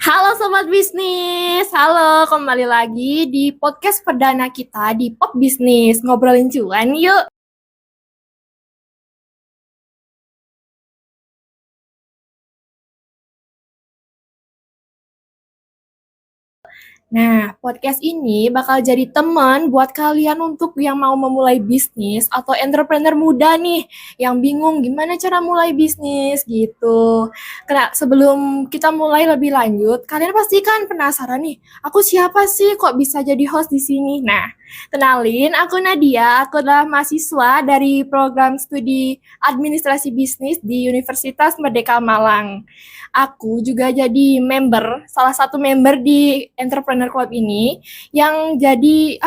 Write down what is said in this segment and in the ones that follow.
Halo Sobat Bisnis, halo kembali lagi di podcast perdana kita di Pop Bisnis. Ngobrolin cuan yuk. Nah, podcast ini bakal jadi teman buat kalian untuk yang mau memulai bisnis atau entrepreneur muda nih, yang bingung gimana cara mulai bisnis gitu. Karena sebelum kita mulai lebih lanjut, kalian pasti kan penasaran nih, aku siapa sih kok bisa jadi host di sini? Nah, kenalin, aku Nadia, aku adalah mahasiswa dari program studi administrasi bisnis di Universitas Merdeka Malang. Aku juga jadi salah satu member di Entrepreneur Club ini yang jadi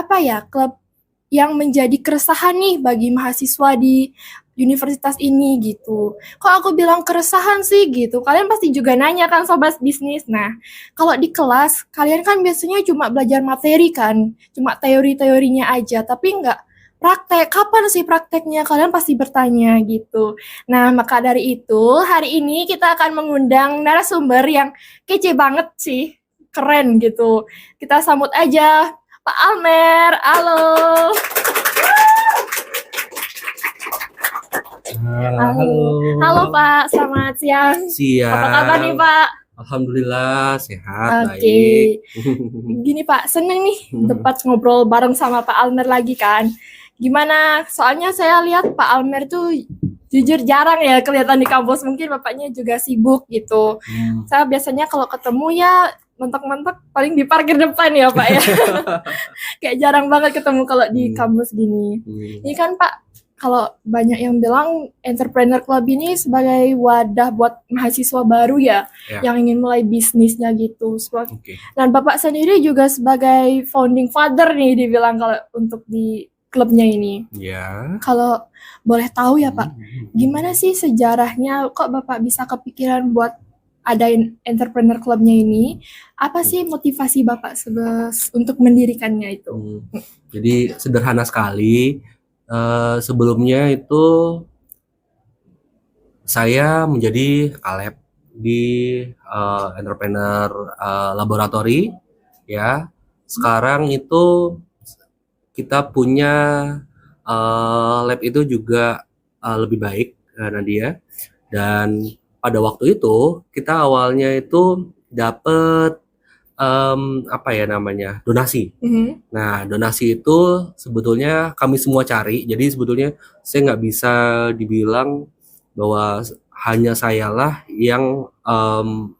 klub yang menjadi keresahan nih bagi mahasiswa di universitas ini gitu. Kok aku bilang keresahan sih gitu? Kalian pasti juga nanya kan sobat bisnis. Nah, kalau di kelas kalian kan biasanya cuma belajar materi kan, cuma teori-teorinya aja, tapi nggak praktek. Kapan sih prakteknya? Kalian pasti bertanya gitu. Nah, maka dari itu, hari ini kita akan mengundang narasumber yang kece banget sih, keren gitu. Kita sambut aja Pak Almer. Halo. Halo. Halo Pak, selamat siang. Siang. Apa kabar nih Pak? Alhamdulillah sehat, Oke. baik. Gini Pak, seneng nih dapat ngobrol bareng sama Pak Almer lagi kan. Gimana? Soalnya saya lihat Pak Almer tuh jujur jarang ya kelihatan di kampus. Mungkin bapaknya juga sibuk gitu. Saya biasanya kalau ketemu ya mentok-mentok paling di parkir depan ya Pak ya. Kayak jarang banget ketemu kalau di kampus gini. Ini kan Pak, kalau banyak yang bilang Entrepreneur Club ini sebagai wadah buat mahasiswa baru ya, yang ingin mulai bisnisnya gitu. Dan Bapak sendiri juga sebagai founding father nih dibilang kalau untuk di klubnya ini. Ya. Kalau boleh tahu ya Pak, gimana sih sejarahnya kok Bapak bisa kepikiran buat adain Entrepreneur Clubnya ini? Apa sih motivasi Bapak untuk mendirikannya itu? Jadi sederhana sekali. Sebelumnya itu saya menjadi Kaleb di Entrepreneur Laboratory ya. Sekarang itu kita punya lab itu juga lebih baik, Nadia. Dan pada waktu itu kita awalnya itu dapat donasi. Nah, donasi itu sebetulnya kami semua cari. Jadi sebetulnya saya nggak bisa dibilang bahwa hanya sayalah yang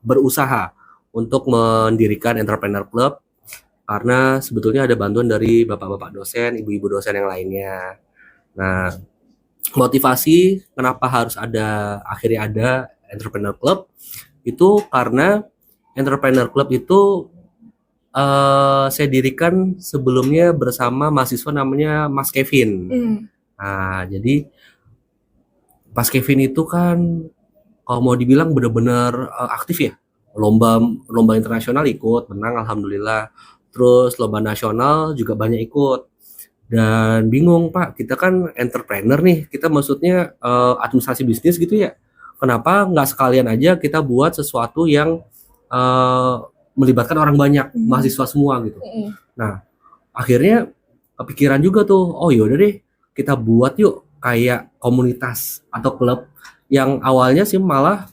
berusaha untuk mendirikan Entrepreneur Club, karena sebetulnya ada bantuan dari bapak-bapak dosen, ibu-ibu dosen yang lainnya. Nah, motivasi kenapa harus akhirnya ada Entrepreneur Club itu karena Entrepreneur Club itu saya dirikan sebelumnya bersama mahasiswa namanya Mas Kevin. Nah, jadi Mas Kevin itu kan kalau mau dibilang benar-benar aktif ya. Lomba internasional ikut, menang alhamdulillah. Terus lomba nasional juga banyak ikut. Dan bingung Pak, kita kan entrepreneur nih, kita maksudnya administrasi bisnis gitu ya. Kenapa nggak sekalian aja kita buat sesuatu yang melibatkan orang banyak, mahasiswa semua gitu. Nah, akhirnya kepikiran juga tuh, oh yaudah deh, kita buat yuk kayak komunitas atau klub yang awalnya sih malah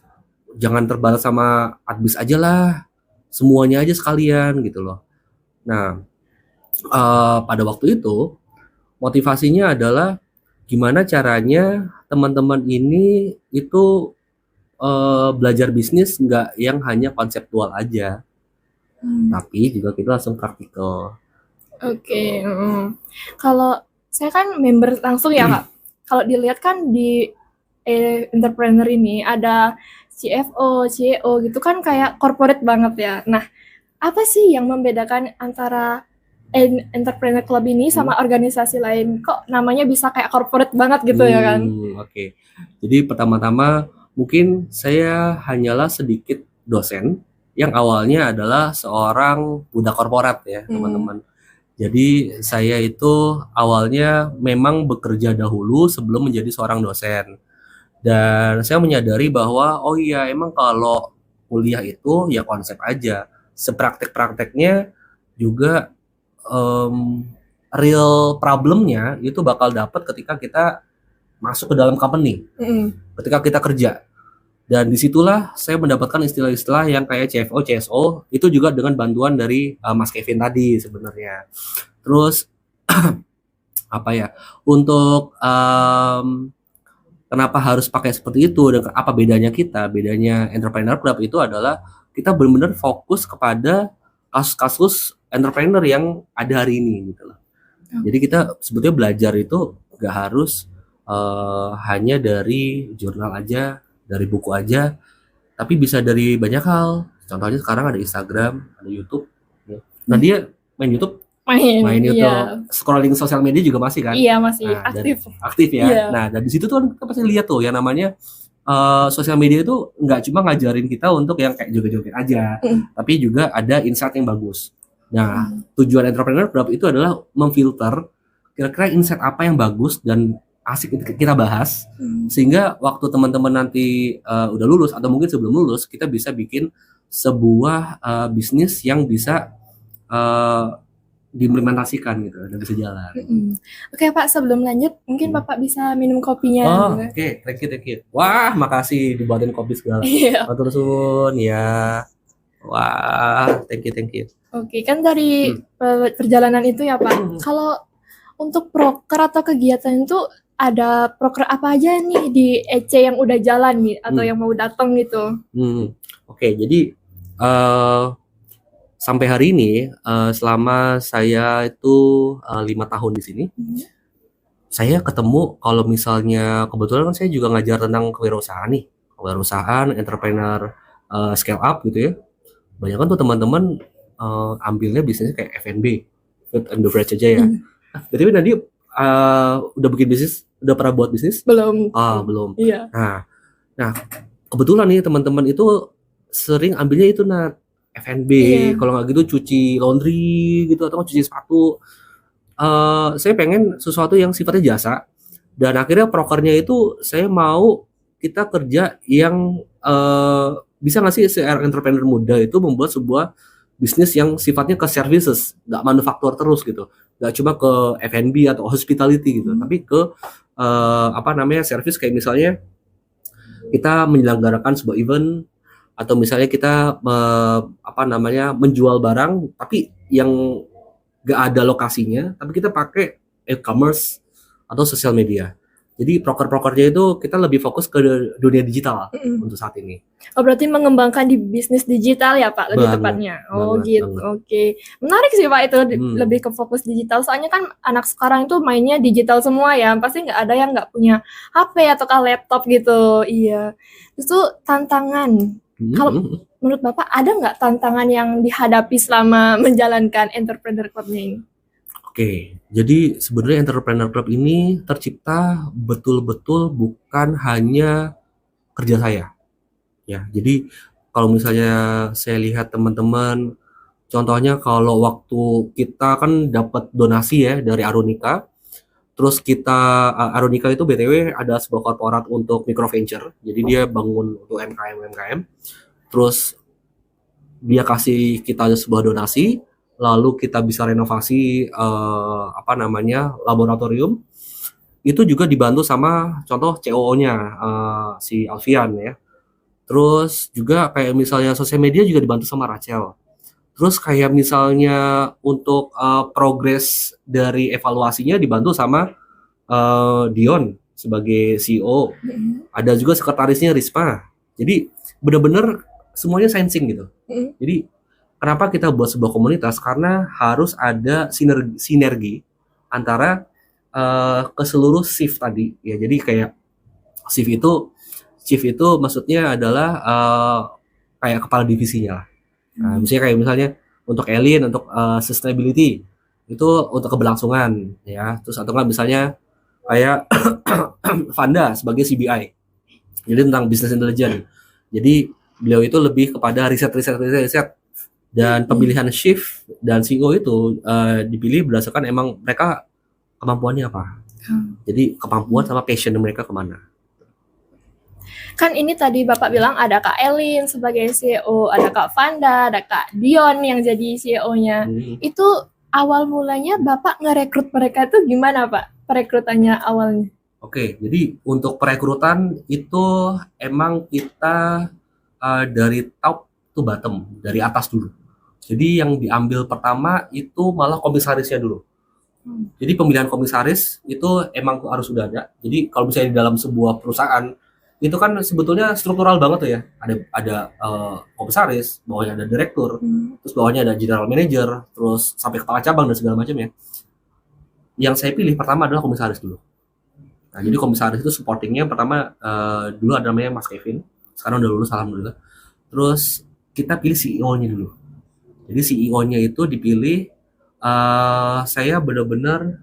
jangan terbatas sama admis aja lah, semuanya aja sekalian gitu loh. Nah, pada waktu itu motivasinya adalah gimana caranya teman-teman ini itu belajar bisnis nggak yang hanya konseptual aja, tapi juga kita langsung praktikal. Oke. Kalau saya kan member langsung ya Kak. Kalau dilihat kan di entrepreneur ini ada CFO, CEO gitu kan kayak corporate banget ya. Nah, apa sih yang membedakan antara Entrepreneur Club ini sama organisasi lain? Kok namanya bisa kayak corporate banget gitu ya kan? Oke. Jadi pertama-tama mungkin saya hanyalah sedikit dosen yang awalnya adalah seorang budak korporat ya, teman-teman. Jadi saya itu awalnya memang bekerja dahulu sebelum menjadi seorang dosen. Dan saya menyadari bahwa oh iya emang kalau kuliah itu ya konsep aja. Sepraktek-prakteknya juga real problemnya itu bakal dapat ketika kita masuk ke dalam company, ketika kita kerja. Dan disitulah saya mendapatkan istilah-istilah yang kayak CFO, CSO, itu juga dengan bantuan dari Mas Kevin tadi sebenarnya. Terus apa ya, untuk kenapa harus pakai seperti itu dan apa bedanya kita? Bedanya Entrepreneur Club itu adalah kita benar-benar fokus kepada kasus-kasus entrepreneur yang ada hari ini gitu loh. Jadi kita sebetulnya belajar itu nggak harus hanya dari jurnal aja, dari buku aja, tapi bisa dari banyak hal. Contohnya sekarang ada Instagram, ada YouTube. Ya. Nah dia main YouTube, main YouTube, iya. scrolling sosial media juga masih kan? Iya, masih Nah, aktif. aktif ya. Iya. Nah dan di situ tuh kan kita pasti lihat tuh yang namanya sosial media itu nggak cuma ngajarin kita untuk yang kayak joget-joget aja, tapi juga ada insight yang bagus. Nah tujuan Entrepreneur Club itu adalah memfilter kira-kira insight apa yang bagus dan asik kita bahas, sehingga waktu teman-teman nanti udah lulus atau mungkin sebelum lulus kita bisa bikin sebuah bisnis yang bisa diimplementasikan gitu dan bisa jalan. Oke Pak, sebelum lanjut mungkin Bapak bisa minum kopinya. Oh, oke, thank you. Wah, makasih dibuatin kopi segala. Iya. Matur suwun ya. Wah, thank you. Oke, kan dari perjalanan itu ya Pak. Kalau untuk proker atau kegiatan itu ada proker apa aja nih di EC yang udah jalan nih atau yang mau datang gitu? Oke, jadi sampai hari ini selama saya itu 5 tahun di sini, saya ketemu kalau misalnya kebetulan kan saya juga ngajar tentang kewirausahaan, entrepreneur scale up gitu ya. Banyak kan tuh teman-teman ambilnya bisnisnya kayak F&B, food and beverage aja ya. Jadi nanti udah bikin bisnis, udah pernah buat bisnis? Belum. Belum. Iya. Nah kebetulan nih teman-teman itu sering ambilnya itu F&B, kalau nggak gitu cuci laundry gitu atau cuci sepatu. Saya pengen sesuatu yang sifatnya jasa, dan akhirnya prokernya itu saya mau kita kerja yang bisa nggak sih seorang entrepreneur muda itu membuat sebuah bisnis yang sifatnya ke services, nggak manufaktur terus gitu, nggak cuma ke F&B atau hospitality gitu, tapi ke service kayak misalnya kita menyelenggarakan sebuah event, atau misalnya kita menjual barang tapi yang gak ada lokasinya, tapi kita pakai e-commerce atau sosial media. Jadi proker-prokernya itu kita lebih fokus ke dunia digital untuk saat ini. Oh, berarti mengembangkan di bisnis digital ya Pak, lebih tepatnya. Oh gitu, oke. Menarik sih Pak itu lebih ke fokus digital. Soalnya kan anak sekarang itu mainnya digital semua ya. Pasti nggak ada yang nggak punya HP atau laptop gitu. Iya. Itu tantangan. Kalau menurut Bapak ada nggak tantangan yang dihadapi selama menjalankan Entrepreneur Club-nya ini? Oke, jadi sebenarnya Entrepreneur Club ini tercipta betul-betul bukan hanya kerja saya. Ya, jadi kalau misalnya saya lihat teman-teman, contohnya kalau waktu kita kan dapat donasi ya dari Arunika, terus kita Arunika itu BTW ada sebuah korporat untuk micro venture, jadi dia bangun untuk UMKM, terus dia kasih kita sebuah donasi, lalu kita bisa renovasi laboratorium. Itu juga dibantu sama contoh COO-nya si Alfian ya. Terus juga kayak misalnya sosial media juga dibantu sama Rachel. Terus kayak misalnya untuk progres dari evaluasinya dibantu sama Dion sebagai CEO. Ada juga sekretarisnya Risma. Jadi benar-benar semuanya sensing gitu. Jadi kenapa kita buat sebuah komunitas? Karena harus ada sinergi antara ke seluruh shift tadi ya. Jadi kayak shift itu maksudnya adalah kayak kepala divisinya lah. Nah, misalnya untuk Elin untuk sustainability itu untuk keberlangsungan ya. Terus atau enggak misalnya kayak Vanda sebagai CBI. Jadi tentang business intelligence. Jadi beliau itu lebih kepada riset dan pemilihan shift dan CEO itu dipilih berdasarkan emang mereka kemampuannya apa. Jadi kemampuan sama passion mereka kemana. Kan ini tadi Bapak bilang ada Kak Elin sebagai CEO, ada Kak Vanda, ada Kak Dion yang jadi CEO-nya. Itu awal mulanya Bapak ngerekrut mereka itu gimana Pak? Perekrutannya awalnya? Oke, jadi untuk perekrutan itu emang kita dari top to bottom, dari atas dulu. Jadi yang diambil pertama itu malah komisarisnya dulu. Jadi pemilihan komisaris itu emang harus sudah ada. Jadi kalau misalnya di dalam sebuah perusahaan itu kan sebetulnya struktural banget tuh ya. Ada komisaris, bawahnya ada direktur, terus bawahnya ada general manager, terus sampai kepala cabang dan segala macam ya. Yang saya pilih pertama adalah komisaris dulu. Nah, jadi komisaris itu supportingnya pertama dulu ada namanya Mas Kevin, sekarang udah lulus alhamdulillah. Terus kita pilih CEO-nya dulu. Jadi CEO-nya itu dipilih, saya benar-benar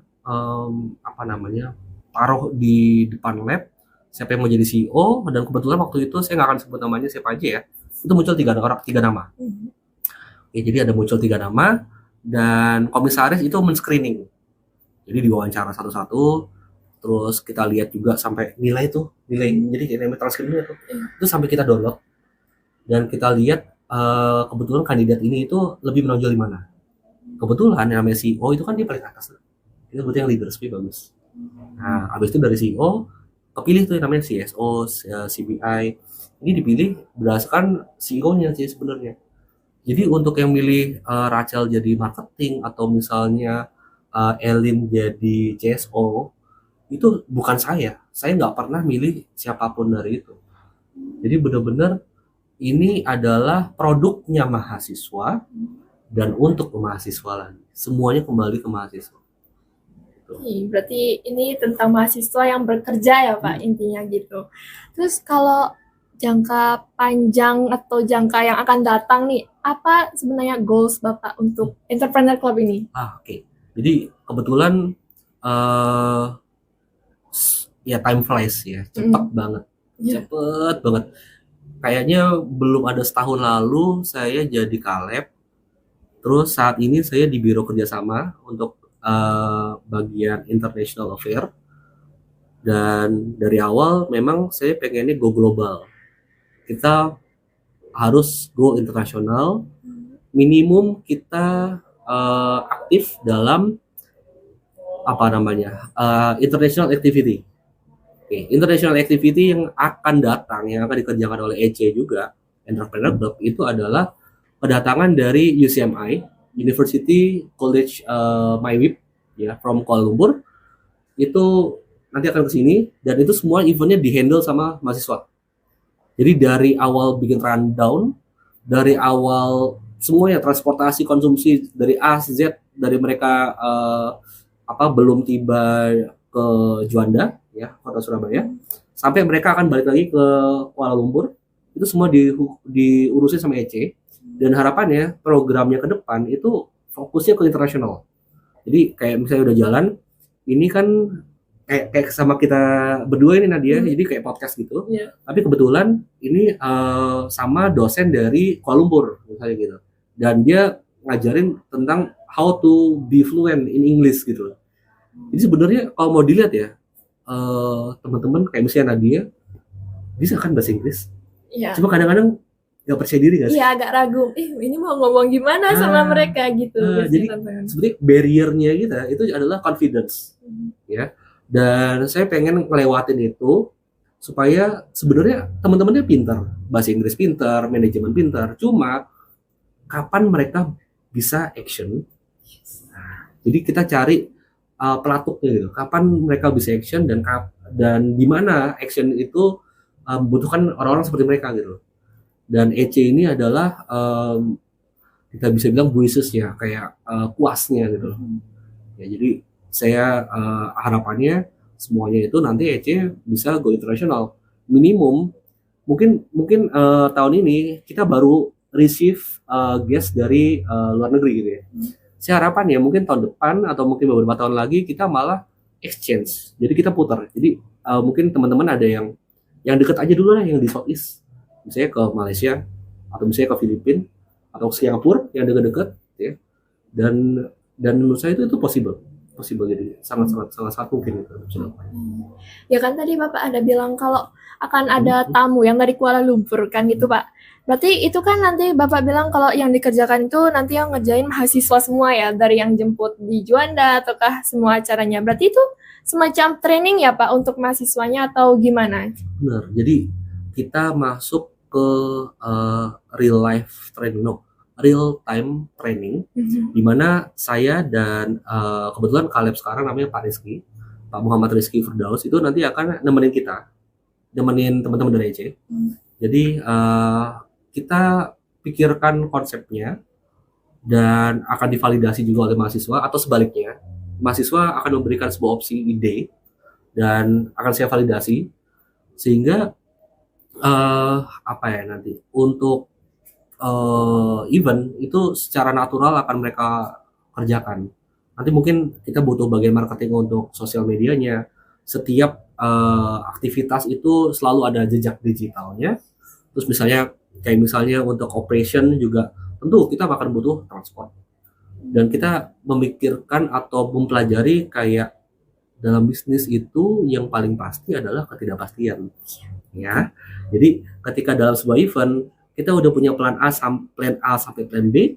apa namanya taruh di depan lab siapa yang mau jadi CEO dan kebetulan waktu itu saya nggak akan sebut namanya siapa aja ya. Itu muncul tiga nama. Oke, jadi ada muncul 3 nama dan komisaris itu men-screening. Jadi diwawancara satu-satu. Terus kita lihat juga sampai nilai jadi nilai transkripnya itu sampai kita download dan kita lihat kebetulan kandidat ini itu lebih menonjol di mana. Kebetulan yang namanya CEO itu kan dia paling atas, itu berarti yang leadership bagus. Nah, habis itu dari CEO kepilih tuh yang namanya CSO, CBI. Ini dipilih berdasarkan CEO-nya sih sebenarnya. Jadi untuk yang milih Rachel jadi marketing atau misalnya Elin jadi CSO itu bukan saya nggak pernah milih siapapun dari itu. Jadi benar-benar ini adalah produknya mahasiswa dan untuk mahasiswa lagi, semuanya kembali ke mahasiswa. Berarti ini tentang mahasiswa yang bekerja ya Pak, intinya gitu. Terus kalau jangka panjang atau jangka yang akan datang nih, apa sebenarnya goals Bapak untuk Entrepreneur Club ini? Oke. Jadi kebetulan ya time flies ya, cepet banget. Kayaknya belum ada setahun lalu saya jadi Kaleb. Terus saat ini saya di Biro Kerjasama untuk bagian International Affair. Dan dari awal memang saya pengennya go global. Kita harus go internasional. Minimum kita aktif dalam international activity. International activity yang akan datang, yang akan dikerjakan oleh EC juga, Entrepreneur Club, itu adalah kedatangan dari UCMI, University College Mywip, ya, from Kuala Lumpur. Itu nanti akan ke sini, dan itu semua eventnya dihandle sama mahasiswa. Jadi dari awal bikin rundown, dari awal semuanya transportasi, konsumsi, dari A Z, dari mereka belum tiba ke Juanda, ya, kota Surabaya, sampai mereka akan balik lagi ke Kuala Lumpur, itu semua diurusin sama EC. Dan harapannya programnya ke depan itu fokusnya ke internasional. Jadi kayak misalnya udah jalan, ini kan kayak sama kita berdua ini Nadia, jadi kayak podcast gitu. Tapi kebetulan ini sama dosen dari Kuala Lumpur misalnya gitu, dan dia ngajarin tentang how to be fluent in English gitu. Jadi sebenarnya kalau mau dilihat ya, teman-teman kayak misalnya Nadia bisa kan bahasa Inggris, cuma kadang-kadang nggak percaya diri nggak sih? Iya, agak ragu. Ini mau ngomong gimana sama mereka gitu. Jadi sebenarnya barrier-nya kita itu adalah confidence, ya. Dan saya pengen ngelewatin itu supaya sebenarnya teman-temannya pintar, bahasa Inggris pintar, manajemen pintar. Cuma kapan mereka bisa action? Nah, jadi kita cari pelatuknya gitu. Kapan mereka bisa action dan di mana action itu membutuhkan orang-orang seperti mereka gitu. Dan EC ini adalah kita bisa bilang voices-nya, kayak kuasnya gitu. Ya, jadi saya harapannya semuanya itu nanti EC bisa go internasional. Minimum mungkin tahun ini kita baru receive guest dari luar negeri gitu ya. Saya harapannya mungkin tahun depan atau mungkin beberapa tahun lagi kita malah exchange. Jadi kita putar. Jadi mungkin teman-teman ada yang deket aja dulu lah, yang di Southeast. Misalnya ke Malaysia atau misalnya ke Filipina atau ke Singapura yang dekat-dekat ya. Dan menurut saya itu possible. possible, jadi sangat mungkin itu bisa dilakukan. Ya kan tadi Bapak ada bilang kalau akan ada tamu yang dari Kuala Lumpur kan gitu Pak. Berarti itu kan nanti Bapak bilang kalau yang dikerjakan itu nanti yang ngerjain mahasiswa semua ya, dari yang jemput di Juanda ataukah semua acaranya. Berarti itu semacam training ya Pak untuk mahasiswanya atau gimana? Benar. Jadi kita masuk ke real life training, real time training, di mana saya dan kebetulan Kaleb sekarang namanya Pak Muhammad Rizky Firdaus itu nanti akan nemenin teman-teman dari EC. Jadi kita pikirkan konsepnya dan akan divalidasi juga oleh mahasiswa, atau sebaliknya mahasiswa akan memberikan sebuah opsi ide dan akan saya validasi sehingga apa ya, nanti untuk event itu secara natural akan mereka kerjakan. Nanti mungkin kita butuh bagian marketing untuk sosial medianya. Setiap aktivitas itu selalu ada jejak digitalnya. Terus misalnya untuk operation juga tentu kita akan butuh transport. Dan kita memikirkan atau mempelajari kayak dalam bisnis itu yang paling pasti adalah ketidakpastian. Ya. Jadi ketika dalam sebuah event kita udah punya plan A sampai plan B,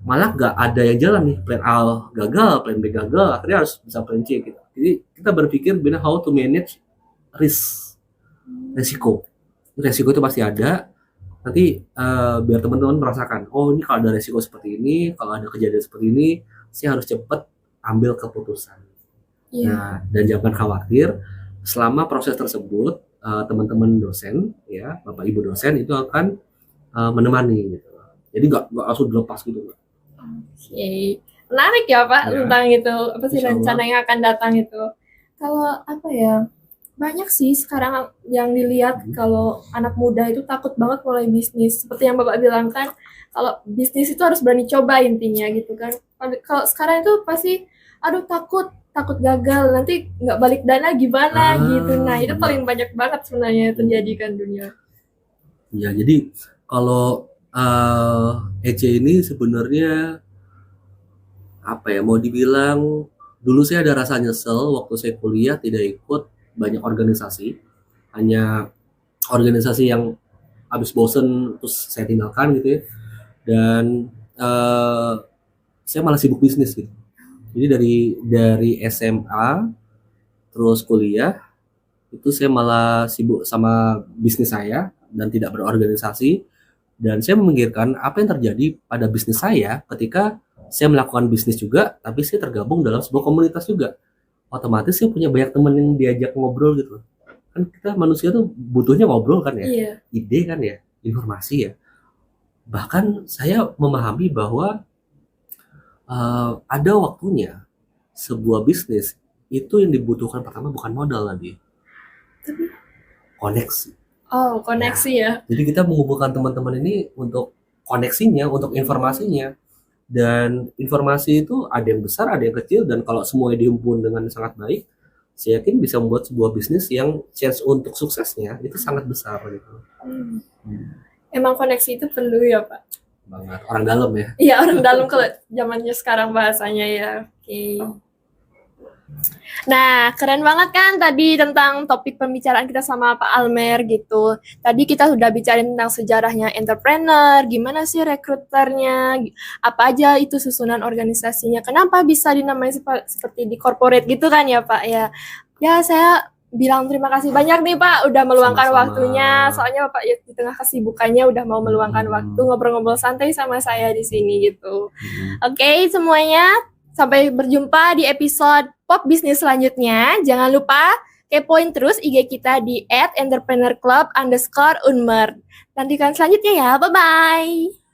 malah nggak ada yang jalan nih, plan A gagal, plan B gagal, akhirnya harus bisa plan C gitu. Jadi kita berpikir benar how to manage resiko itu pasti ada. Nanti biar teman-teman merasakan, oh ini kalau ada resiko seperti ini, kalau ada kejadian seperti ini, saya harus cepat ambil keputusan. Nah, dan jangan khawatir, selama proses tersebut teman-teman dosen, ya Bapak Ibu dosen itu akan menemani gitu. Jadi nggak langsung dilepas gitu. Oke, menarik ya Pak Ya. tentang itu apa sih Insya Allah. rencana yang akan datang itu. Kalau apa ya, banyak sih sekarang yang dilihat kalau anak muda itu takut banget mulai bisnis. Seperti yang Bapak bilang kan, kalau bisnis itu harus berani coba intinya gitu kan. Kalau sekarang itu pasti, aduh takut gagal, nanti nggak balik dana gimana gitu. Nah itu paling banyak banget sebenarnya yang terjadi kan dunia. Ya, jadi kalau EC ini sebenarnya apa ya, mau dibilang dulu saya ada rasa nyesel waktu saya kuliah tidak ikut banyak organisasi, hanya organisasi yang habis bosen terus saya tinggalkan gitu ya, dan saya malah sibuk bisnis gitu. Jadi dari SMA terus kuliah itu saya malah sibuk sama bisnis saya dan tidak berorganisasi, dan saya memikirkan apa yang terjadi pada bisnis saya ketika saya melakukan bisnis juga tapi saya tergabung dalam sebuah komunitas juga. Otomatis saya punya banyak teman yang diajak ngobrol gitu. Kan kita manusia tuh butuhnya ngobrol kan ya, Iya. ide kan ya, informasi ya. Bahkan saya memahami bahwa ada waktunya sebuah bisnis itu yang dibutuhkan pertama bukan modal lagi, koneksi. Oh, koneksi ya. Jadi kita menghubungkan teman-teman ini untuk koneksinya, untuk informasinya. Dan informasi itu ada yang besar, ada yang kecil, dan kalau semuanya dihimpun dengan sangat baik, saya yakin bisa membuat sebuah bisnis yang chance untuk suksesnya itu sangat besar gitu. Emang koneksi itu perlu ya Pak? Banget. Orang dalam ya. Iya, orang dalam kalau zamannya sekarang bahasanya ya. Oke. Nah, keren banget kan tadi tentang topik pembicaraan kita sama Pak Almer gitu. Tadi kita sudah bicara tentang sejarahnya entrepreneur, gimana sih rekruternya, apa aja itu susunan organisasinya, kenapa bisa dinamai seperti di corporate gitu kan ya Pak ya. Ya, saya bilang terima kasih banyak nih Pak udah meluangkan Sama-sama. waktunya. Soalnya Bapak ya, di tengah kesibukannya udah mau meluangkan waktu ngobrol-ngobrol santai sama saya di sini gitu. Oke, semuanya. Sampai berjumpa di episode Pop Bisnis selanjutnya. Jangan lupa kepoin terus IG kita di @entrepreneurclub_unmer. Nantikan selanjutnya ya. Bye-bye.